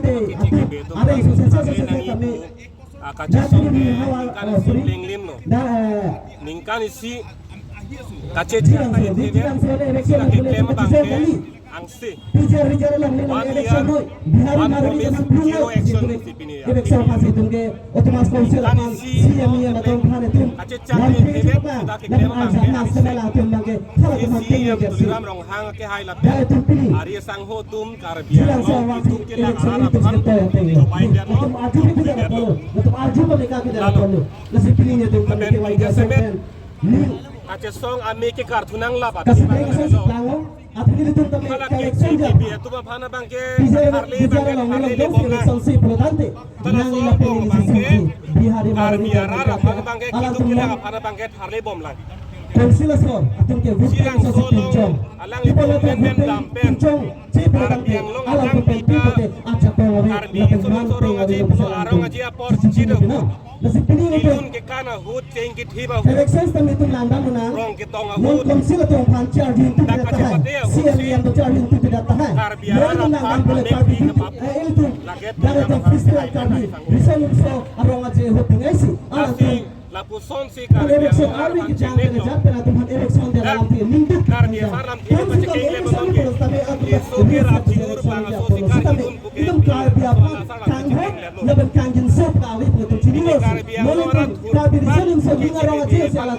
de ada isu sensasi kami kacesong ningkan isi linglim no ningkan isi kacecik apa itu sila kiklem bangke angsi one year one promise zero action sipini ya ningkan isi kacecak ini sudah kiklem bangke angsi isi yang tuliram ronghang ke hai lape Arya Sangho tum karbia mau itu kita arah kan cobain dia no kacesong ame ke kartunang lapa malah kecil dia tu bapana bangke harli le bomla terus bom bangke karbiara ramang bangke kitu kila bapana bangke harli bomla silang solong alang itu men dampen karbiang long alang kita karbi sorong aja pulo arong aja apor cido ilun ke kana hut cengkit hiba rong ke tonga hut tak kacepatnya karbiara ramang bangke kepap laget asing lapuson si karbiang arang cengkit karbiang maram tidak bercekik lebar bangke Yesus kira ciur bang asosi karibun bukan karbiang kangin sop kawi betul ini karbiang orang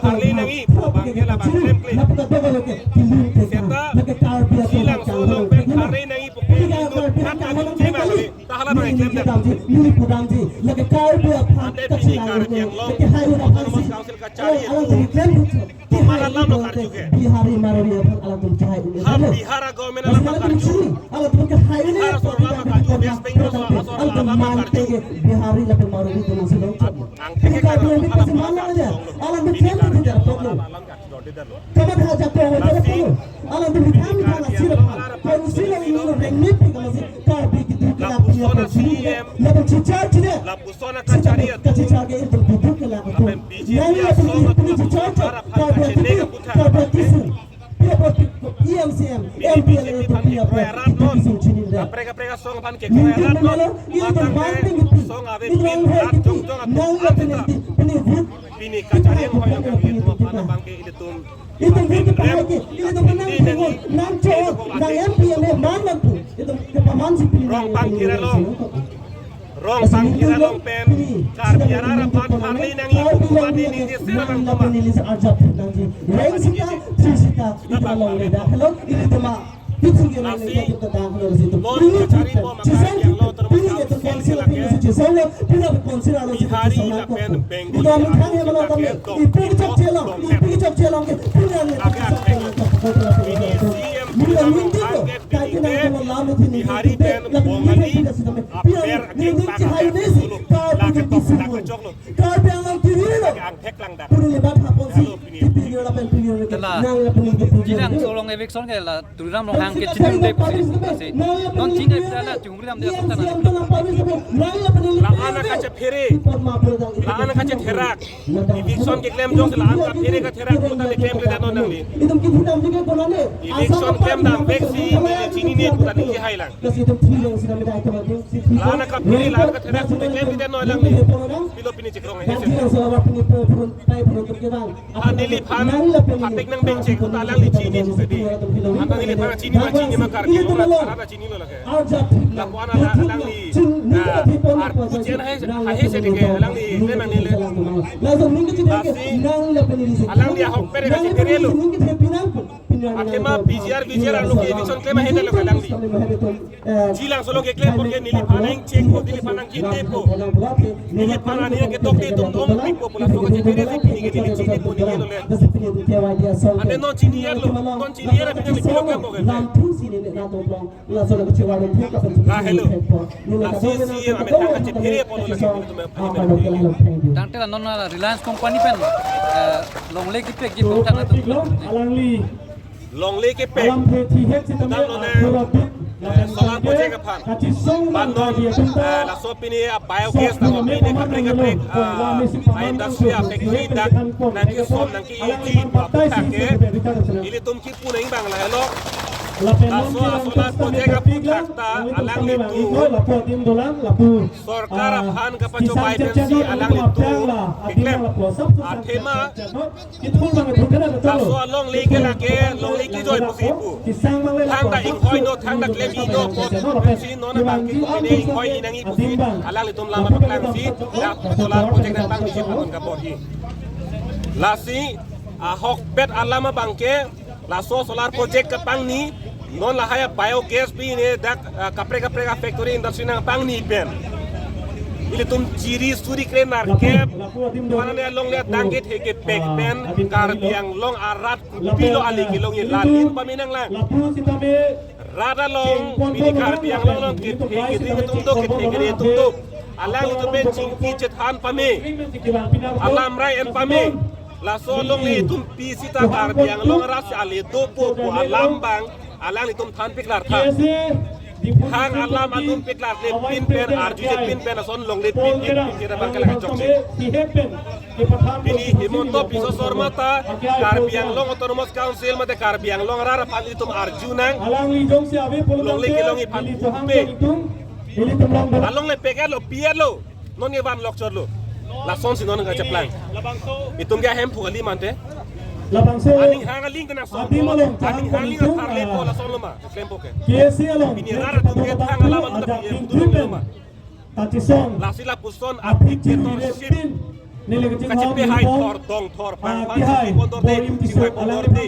kali nangi bangke lah bangke serta silang solong ben kali nangi bukan kata cema lagi tahala bangke ande bini karbiang long otonomus council kacari itu malah lama karjuke Bihara government lama karju Bihara sor lama karju West Bengal sor lama karju angke kan Lapusona kacari mereka song pan ke kerat song ave bin rat jong bini kacari yang hoyo kami itu mana bangke itu tum itu rong pangkira long pen karbiara rapat harli nang ibu mati ni sira bang toma Bihari pen bongani aper aking pakai dulu laket top laket joklo angtek lang dak jilang solong evekson ke la turam long hang ke cinung de pasi non cinge pala jungri ram de astan la ana kaca phere la ana kaca therak evekson ke claim jong la ana phere ka therak puta de claim le danon nang ni evekson claim dam beksi chini ne puta ni hailang la ana ka phere la ana ka therak puta claim le danon lang ni pilo pini cikrong he Anili pan patik nang benci kuta lang li chini sedi anta nili pan chini ma kar ke ana chini lo lage la ko ana lang li ar pujen hai sedi ke lang li le mang ni le alang dia hok pere ka tere lo akema bijar anu ke dison klema hete lo lang li jilang solo ke klem porque nili panang cek ko nili panang kinte po nili panani ke tokte tum po pula so ke tere se pini ke nili chini po ni lo le ande no chini lo kon chini era pini pilo ke po ke la hello la si ame tanga che phere po lo lagi tangte la non Reliance company pen long le kipe ki po tanga tu long le ke pe dan lo ne solar project ke pan bandon la sopini biogas ta me ne kapre industry a factory dak na ki som nang ki iji pa ke ili tum ki puneng bang la hello solar project apun takta alang itu sorkar aphan kapacobai pensi alang itu diklaim athema kaso long leke joy posibu thang da ingkoi no thang da klem ino pensi no na bangki ko ini ingkoi inangi kusi alang itum lama paklang si solar project dan bang di apun kapohi lasi ahok bet alama bangke laso solar project ke pang ni non la haya biogas pi ne dak kapre ka factory industry nang pang ni pen ili tum ciri suri kren marke mana ne long le tangit he ke pek pen kar biang long arat pilo ali ki long lalin paminang lang rada long pili kar biang long ke tum to ke tum to alang itu ben cingki cethan pame alam rai en pame la solong le tum pisi ta kar biang long ras ale do po alam bang alang itum than piklar tha hang alam atum piklar le pin pen arju je pin pen son long le pin kira bang kala chokche pini himonto piso sormata kar biang long autonomous council mate kar biang long rara pan itum arju nang long le kilong i pan pe along le pegar lo pier lo non ye van lok chor lo la son si non nga chaplang itum ga hem phugali mante aning hang ling kana so aning hang ling parle po la son lo ma tempo ke ini rara tum ke hang ala man da dulu lo ma la sila puson dictatorship kacipe hai thor dong thor pang si kondor de si hai kondor de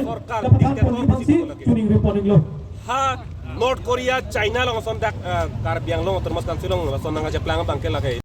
sorkar dictator ha North Korea China long son dak kar biang long termas kan silong son nga chaplang bangke la kai